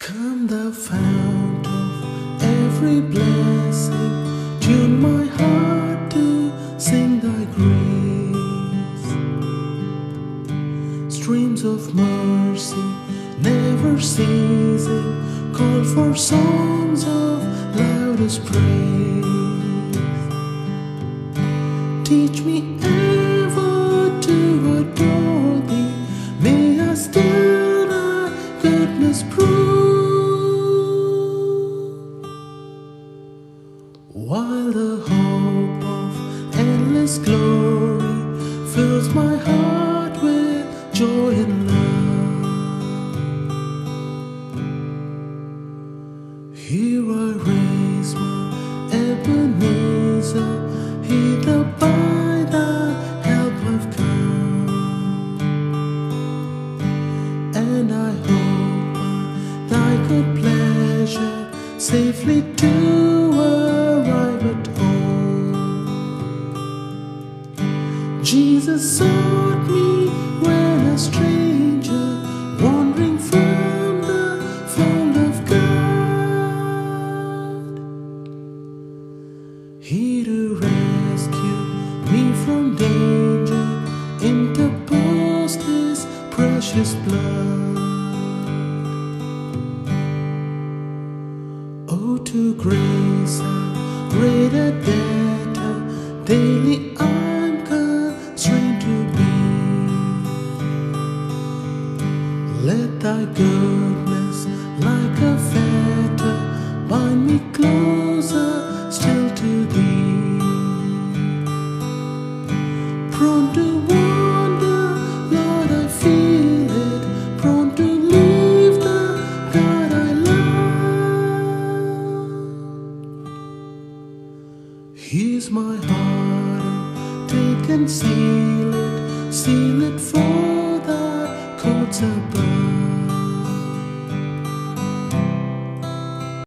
Come the fount of every blessing, tune my heart to sing thy grace. Streams of mercy never ceasing, call for songs of loudest praise. Teach me ever to adore thee, may I still thy goodness prove. While the hope of endless glory fills my heart with joy and love, here I raise my Ebenezer, hither by thy help I've come, and I hope by thy good pleasure safely to arrive at home. Jesus sought me when a stranger, wandering from the fold of God. He to rescue me from danger interposed his precious blood. Oh, to grace a greater debtor daily I'm constrained to be. Let thy goodness like a fetter bind me closer still to thee. Prone to wander, Lord, I feel it, prone to leave the God I love. Here's my heart, take and seal it for thy courts above.